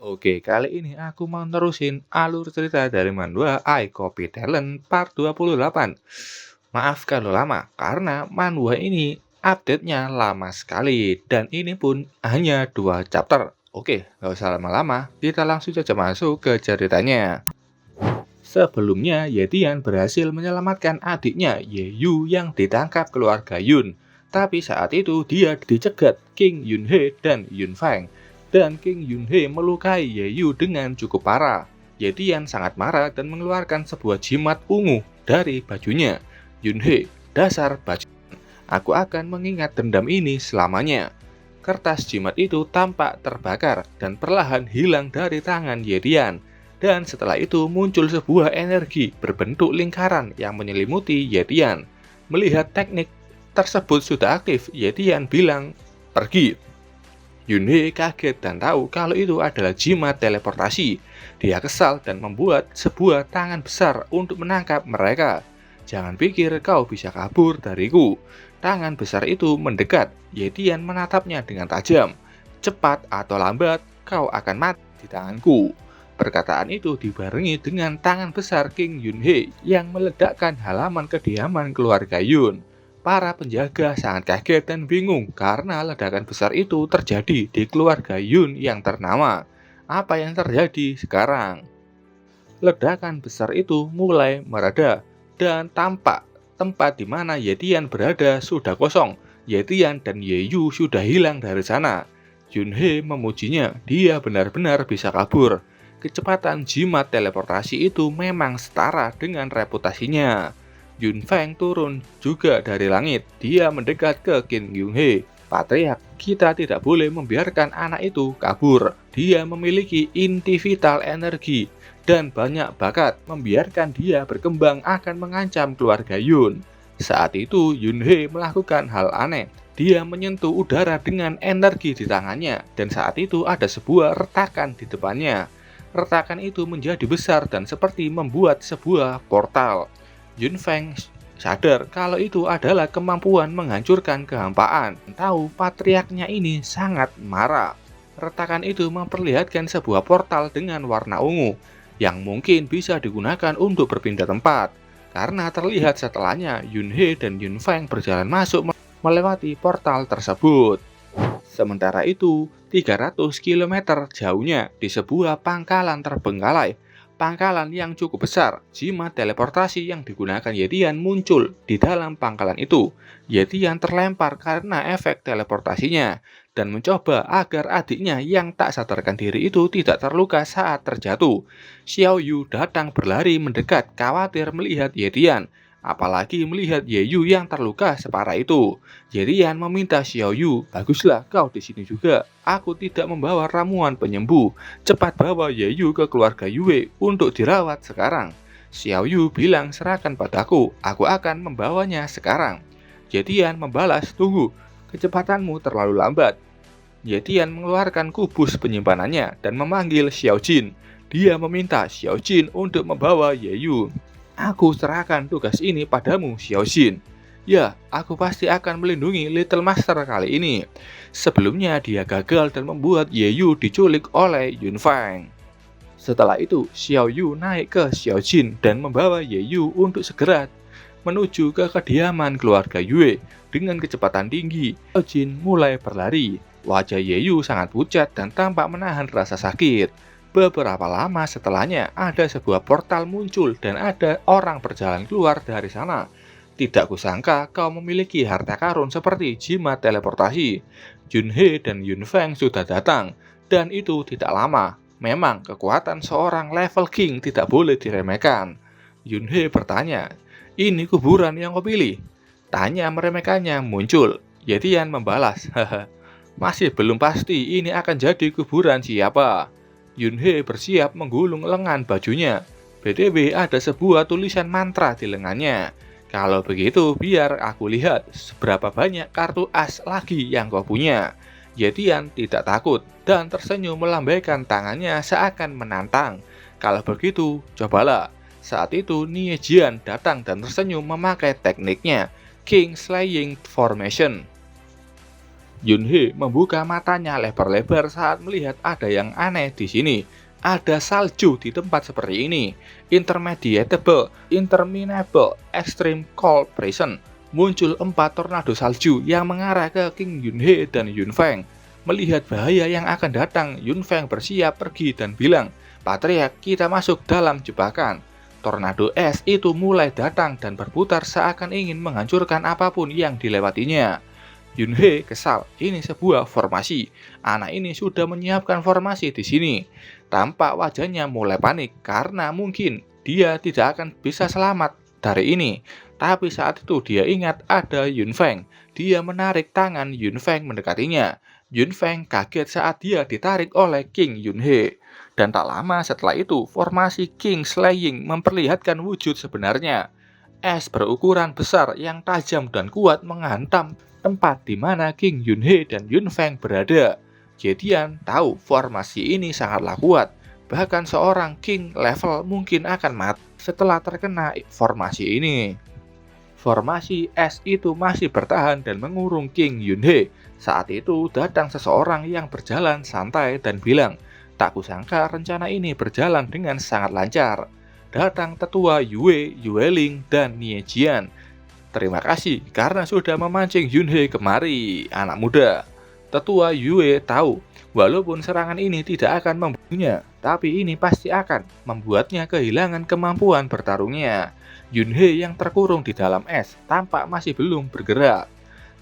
Oke, kali ini aku mau nerusin alur cerita dari manhwa I Copy Talent Part 28. Maaf kalau lama, karena manhwa ini update-nya lama sekali. Dan ini pun hanya 2 chapter. Oke, nggak usah lama-lama, kita langsung saja masuk ke ceritanya. Sebelumnya, Yetian berhasil menyelamatkan adiknya Yeyu yang ditangkap keluarga Yun. Tapi saat itu dia dicegat King Yunhee dan Yun Fang. Dan King Yunhee melukai Yeyu dengan cukup parah. Yetian sangat marah dan mengeluarkan sebuah jimat ungu dari bajunya. Yunhee, dasar baju. Aku akan mengingat dendam ini selamanya. Kertas jimat itu tampak terbakar dan perlahan hilang dari tangan Yetian. Dan setelah itu muncul sebuah energi berbentuk lingkaran yang menyelimuti Yetian. Melihat teknik tersebut sudah aktif, Yetian bilang, "Pergi." Yunhee kaget dan tahu kalau itu adalah jimat teleportasi. Dia kesal dan membuat sebuah tangan besar untuk menangkap mereka. "Jangan pikir kau bisa kabur dariku." Tangan besar itu mendekat. Yetian menatapnya dengan tajam. "Cepat atau lambat, kau akan mati di tanganku." Perkataan itu dibarengi dengan tangan besar King Yunhee yang meledakkan halaman kediaman keluarga Yun. Para penjaga sangat kaget dan bingung karena ledakan besar itu terjadi di keluarga Yun yang ternama. Apa yang terjadi sekarang? Ledakan besar itu mulai mereda dan tampak tempat di mana Yetian berada sudah kosong. Yetian dan Yeyu sudah hilang dari sana. Yunhee memujinya, dia benar-benar bisa kabur. Kecepatan jimat teleportasi itu memang setara dengan reputasinya. Yun Feng turun juga dari langit. Dia mendekat ke King Yunhee. "Patriark, kita tidak boleh membiarkan anak itu kabur. Dia memiliki inti vital energi dan banyak bakat. Membiarkan dia berkembang akan mengancam keluarga Yun." Saat itu Yunhee melakukan hal aneh. Dia menyentuh udara dengan energi di tangannya dan saat itu ada sebuah retakan di depannya. Retakan itu menjadi besar dan seperti membuat sebuah portal. Yun Feng sadar kalau itu adalah kemampuan menghancurkan kehampaan. Tahu patriarknya ini sangat marah. Retakan itu memperlihatkan sebuah portal dengan warna ungu yang mungkin bisa digunakan untuk berpindah tempat. Karena terlihat setelahnya Yunhee dan Yun Feng berjalan masuk melewati portal tersebut. Sementara itu, 300 km jauhnya di sebuah pangkalan terbengkalai. Pangkalan yang cukup besar, jimat teleportasi yang digunakan Yetian muncul di dalam pangkalan itu. Yetian terlempar karena efek teleportasinya dan mencoba agar adiknya yang tak sadarkan diri itu tidak terluka saat terjatuh. Xiao Yu datang berlari mendekat khawatir melihat Yetian. Apalagi melihat Yeyu yang terluka separah itu. Yetian meminta Xiao Yu, "Baguslah kau di sini juga. Aku tidak membawa ramuan penyembuh. Cepat bawa Yeyu ke keluarga Yue untuk dirawat sekarang." Xiao Yu bilang, "Serahkan padaku, aku akan membawanya sekarang." Yetian membalas, "Tunggu, kecepatanmu terlalu lambat." Yetian mengeluarkan kubus penyimpanannya dan memanggil Xiao Jin. Dia meminta Xiao Jin untuk membawa Yeyu. "Aku serahkan tugas ini padamu, Xiao Jin." "Ya, aku pasti akan melindungi Little Master kali ini." Sebelumnya dia gagal dan membuat Yeyu diculik oleh Yun Fang. Setelah itu, Xiao Yu naik ke Xiao Jin dan membawa Yeyu untuk segera menuju ke kediaman keluarga Yue. Dengan kecepatan tinggi, Xiao Jin mulai berlari. Wajah Yeyu sangat pucat dan tampak menahan rasa sakit. Beberapa lama setelahnya, ada sebuah portal muncul dan ada orang berjalan keluar dari sana. "Tidak kusangka kau memiliki harta karun seperti jimat teleportasi." Yunhee dan Yun Feng sudah datang, dan itu tidak lama. Memang kekuatan seorang level king tidak boleh diremehkan. Yunhee bertanya, "Ini kuburan yang kau pilih?" Tanya meremehkannya muncul. Yetian membalas, "Haha, masih belum pasti ini akan jadi kuburan siapa." Yunhee bersiap menggulung lengan bajunya. BTW ada sebuah tulisan mantra di lengannya. "Kalau begitu biar aku lihat seberapa banyak kartu as lagi yang kau punya." Yetian tidak takut dan tersenyum melambaikan tangannya seakan menantang. "Kalau begitu, cobalah." Saat itu Nie Jian datang dan tersenyum memakai tekniknya King Slaying Formation. Yunhee membuka matanya lebar-lebar saat melihat ada yang aneh di sini. Ada salju di tempat seperti ini. Intermediatable, interminable, extreme cold present. Muncul 4 tornado salju yang mengarah ke King Yunhee dan Yunfeng. Melihat bahaya yang akan datang, Yunfeng bersiap pergi dan bilang, "Patriark, kita masuk dalam jebakan." Tornado es itu mulai datang dan berputar seakan ingin menghancurkan apapun yang dilewatinya. Yunhee kesal, ini sebuah formasi. Anak ini sudah menyiapkan formasi di sini. Tampak wajahnya mulai panik karena mungkin dia tidak akan bisa selamat dari ini. Tapi saat itu dia ingat ada Yunfeng. Dia menarik tangan Yunfeng mendekatinya. Yunfeng kaget saat dia ditarik oleh King Yunhee. Dan tak lama setelah itu, formasi King Slaying memperlihatkan wujud sebenarnya. Es berukuran besar yang tajam dan kuat menghantam tempat di mana King Yunhee dan Yunfeng berada. Jedian tahu formasi ini sangatlah kuat. Bahkan seorang King level mungkin akan mati setelah terkena formasi ini. Formasi es itu masih bertahan dan mengurung King Yunhee. Saat itu datang seseorang yang berjalan santai dan bilang, "Tak kusangka rencana ini berjalan dengan sangat lancar." Datang tetua Yue, Yueling, dan Niejian. "Terima kasih karena sudah memancing Yunhee kemari, anak muda." Tetua Yue tahu, walaupun serangan ini tidak akan membunuhnya, tapi ini pasti akan membuatnya kehilangan kemampuan bertarungnya. Yunhee yang terkurung di dalam es tampak masih belum bergerak.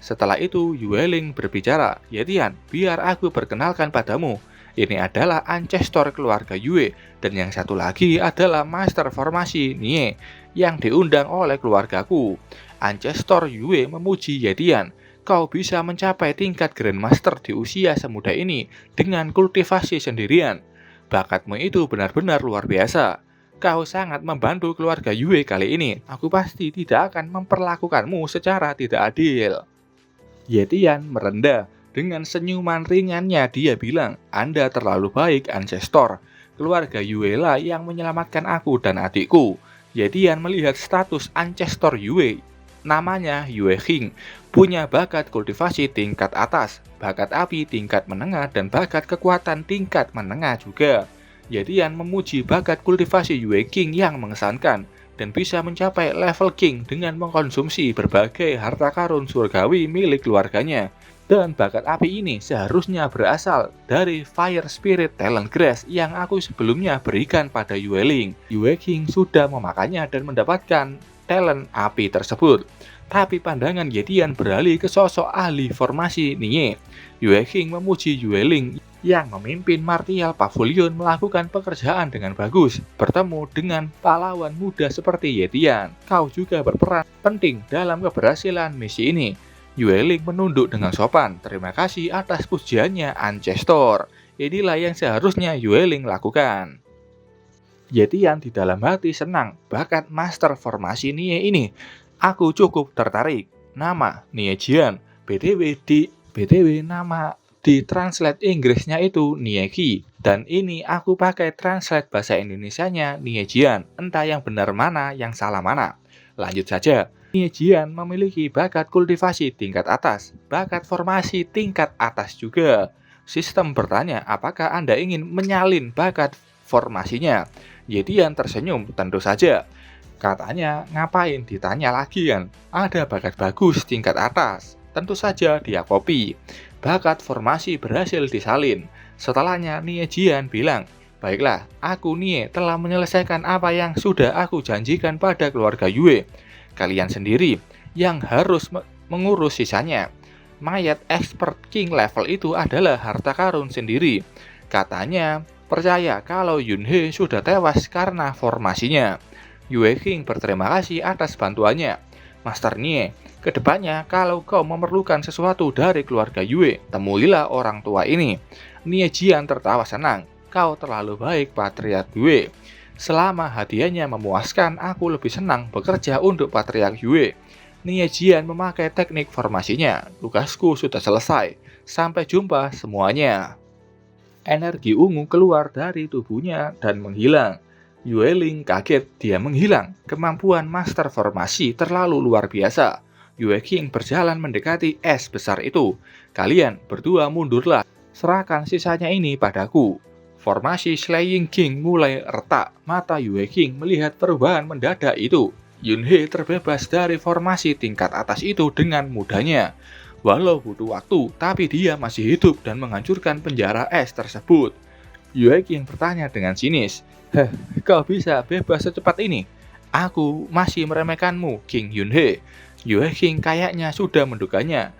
Setelah itu, Yueling berbicara, "Yetian, biar aku perkenalkan padamu. Ini adalah ancestor keluarga Yue, dan yang satu lagi adalah master formasi Nie yang diundang oleh keluargaku." Ancestor Yue memuji Yetian, "Kau bisa mencapai tingkat Grandmaster di usia semuda ini dengan kultivasi sendirian. Bakatmu itu benar-benar luar biasa. Kau sangat membantu keluarga Yue kali ini. Aku pasti tidak akan memperlakukanmu secara tidak adil." Yetian merendah. Dengan senyuman ringannya dia bilang, "Anda terlalu baik, Ancestor. Keluarga Yue lah yang menyelamatkan aku dan adikku." Yetian melihat status Ancestor Yue. Namanya Yue Qing, punya bakat kultivasi tingkat atas, bakat api tingkat menengah, dan bakat kekuatan tingkat menengah juga. Yetian memuji bakat kultivasi Yue Qing yang mengesankan, dan bisa mencapai level King dengan mengkonsumsi berbagai harta karun surgawi milik keluarganya. Dan bakat api ini seharusnya berasal dari Fire Spirit Talent Grass yang aku sebelumnya berikan pada Yueling. Yue Qing sudah memakannya dan mendapatkan talent api tersebut. Tapi pandangan Yetian beralih ke sosok ahli formasi Nie. Yue Qing memuji Yueling yang memimpin Martial Pavilion melakukan pekerjaan dengan bagus. Bertemu dengan pahlawan muda seperti Yetian, kau juga berperan penting dalam keberhasilan misi ini. Yueling menunduk dengan sopan. "Terima kasih atas pujiannya, Ancestor. Inilah yang seharusnya Yueling lakukan." Yetian di dalam hati senang, bakat master formasi Nie ini. "Aku cukup tertarik." Nama Niejian. BTW nama di translate Inggrisnya itu Nieki. Dan ini aku pakai translate bahasa Indonesianya Niejian. Entah yang benar mana, yang salah mana. Lanjut saja. Niejian memiliki bakat kultivasi tingkat atas, bakat formasi tingkat atas juga. Sistem bertanya, apakah Anda ingin menyalin bakat formasinya? Yetian tersenyum, "Tentu saja." Katanya, "Ngapain ditanya lagi kan? Ada bakat bagus tingkat atas." Tentu saja dia copy. Bakat formasi berhasil disalin. Setelahnya Niejian bilang, "Baiklah, aku Nie telah menyelesaikan apa yang sudah aku janjikan pada keluarga Yue. Kalian sendiri yang harus mengurus sisanya. Mayat expert King level itu adalah harta karun sendiri." Katanya, percaya kalau Yunhee sudah tewas karena formasinya. Yue Qing berterima kasih atas bantuannya. "Master Nie, kedepannya kalau kau memerlukan sesuatu dari keluarga Yue, temuilah orang tua ini." Niejian tertawa senang. "Kau terlalu baik, Patriark Yue. Selama hadiahnya memuaskan, aku lebih senang bekerja untuk Patriark Yue." Niejian memakai teknik formasinya. "Tugasku sudah selesai. Sampai jumpa semuanya." Energi ungu keluar dari tubuhnya dan menghilang. Yueling kaget, dia menghilang. Kemampuan master formasi terlalu luar biasa. Yue King berjalan mendekati es besar itu. Kalian berdua mundurlah. Serahkan sisanya ini padaku. Formasi Slaying King mulai retak. Mata Yue King melihat perubahan mendadak itu. Yunhei terbebas dari formasi tingkat atas itu dengan mudahnya. Walau butuh waktu, tapi dia masih hidup dan menghancurkan penjara es tersebut. Yue King bertanya dengan sinis, kau bisa bebas secepat ini? Aku masih meremehkanmu, King Yunhei. Yue King kayaknya sudah menduganya.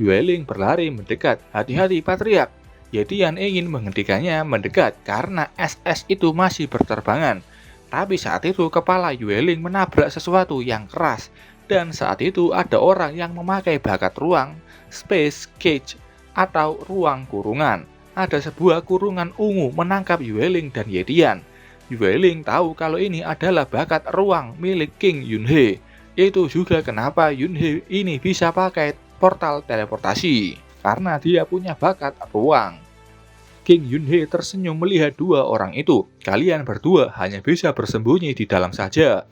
Yue Ling berlari mendekat. Hati-hati, Patriark. Yetian ingin menghentikannya mendekat karena es-es itu masih berterbangan. Tapi saat itu kepala Yue Ling menabrak sesuatu yang keras. Dan saat itu ada orang yang memakai bakat ruang, space cage, atau ruang kurungan. Ada sebuah kurungan ungu menangkap Yue Ling dan Yetian. Yue Ling tahu kalau ini adalah bakat ruang milik King Yunhei. Itu juga kenapa Yunhei ini bisa pakai portal teleportasi, karena dia punya bakat ruang. King Yunhei tersenyum melihat dua orang itu. Kalian berdua hanya bisa bersembunyi di dalam saja.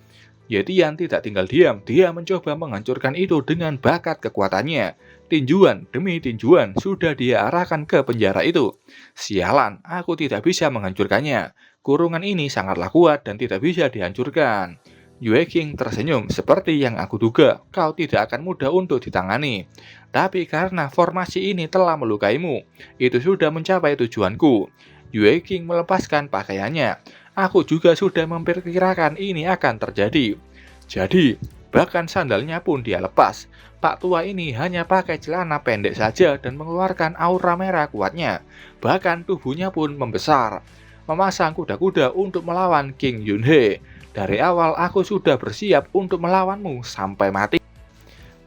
Yetian tidak tinggal diam, dia mencoba menghancurkan itu dengan bakat kekuatannya. Tinjuan demi tinjuan sudah dia arahkan ke penjara itu. Sialan, aku tidak bisa menghancurkannya. Kurungan ini sangatlah kuat dan tidak bisa dihancurkan. Yue King tersenyum, seperti yang aku duga, kau tidak akan mudah untuk ditangani. Tapi karena formasi ini telah melukaimu, itu sudah mencapai tujuanku. Yue King melepaskan pakaiannya. Aku juga sudah memperkirakan ini akan terjadi. Jadi, bahkan sandalnya pun dia lepas. Pak tua ini hanya pakai celana pendek saja dan mengeluarkan aura merah kuatnya. Bahkan tubuhnya pun membesar. Memasang kuda-kuda untuk melawan King Yunhei. Dari awal aku sudah bersiap untuk melawanmu sampai mati.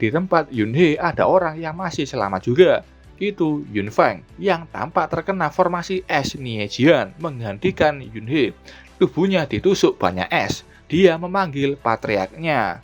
Di tempat Yunhei ada orang yang masih selamat juga. Itu Yun Feng yang tampak terkena formasi es Niejian menggantikan Yunhei. Tubuhnya ditusuk banyak es. Dia memanggil patriarknya.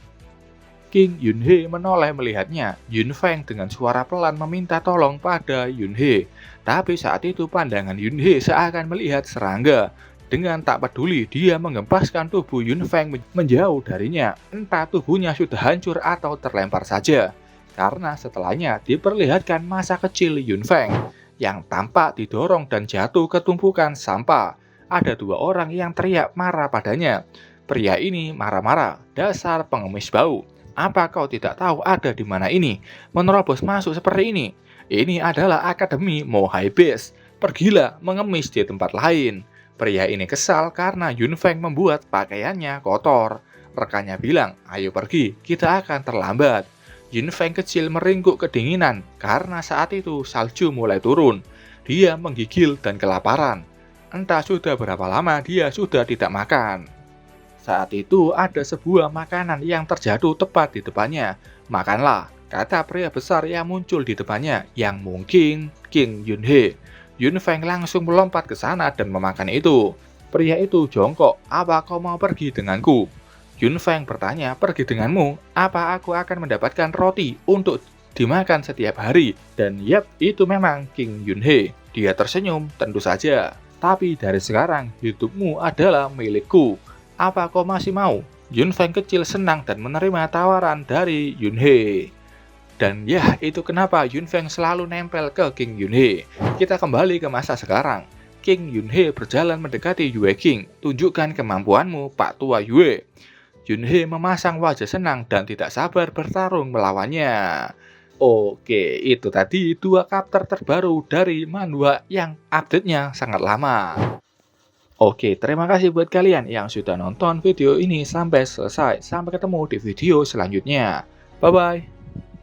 King Yunhei menoleh melihatnya. Yun Feng dengan suara pelan meminta tolong pada Yunhei. Tapi saat itu pandangan Yunhei seakan melihat serangga. Dengan tak peduli, dia mengempaskan tubuh Yun Feng menjauh darinya. Entah tubuhnya sudah hancur atau terlempar saja. Karena setelahnya diperlihatkan masa kecil Yun Feng yang tampak didorong dan jatuh ke tumpukan sampah. Ada dua orang yang teriak marah padanya. Pria ini marah-marah, dasar pengemis bau. Apa kau tidak tahu ada di mana ini? Menerobos masuk seperti ini. Ini adalah Akademi Mohai Base. Pergilah mengemis di tempat lain. Pria ini kesal karena Yun Feng membuat pakaiannya kotor. Rekannya bilang, ayo pergi, kita akan terlambat. Yun Feng kecil meringkuk kedinginan karena saat itu salju mulai turun. Dia menggigil dan kelaparan. Entah sudah berapa lama dia sudah tidak makan. Saat itu ada sebuah makanan yang terjatuh tepat di depannya. Makanlah, kata pria besar yang muncul di depannya, yang mungkin King Yunhei. Yun Feng langsung melompat ke sana dan memakan itu. Pria itu jongkok, apa kau mau pergi denganku? Yun Feng bertanya, pergi denganmu, apa aku akan mendapatkan roti untuk dimakan setiap hari? Dan yap, itu memang King Yunhei. Dia tersenyum, tentu saja. Tapi dari sekarang, hidupmu adalah milikku. Apa kau masih mau? Yun Feng kecil senang dan menerima tawaran dari Yunhei. Dan ya, itu kenapa Yun Feng selalu nempel ke King Yunhei. Kita kembali ke masa sekarang. King Yunhei berjalan mendekati Yue King. Tunjukkan kemampuanmu, Pak Tua Yue. Yunhei memasang wajah senang dan tidak sabar bertarung melawannya. Oke, itu tadi dua chapter terbaru dari manhwa yang update-nya sangat lama. Oke, terima kasih buat kalian yang sudah nonton video ini sampai selesai. Sampai ketemu di video selanjutnya. Bye-bye.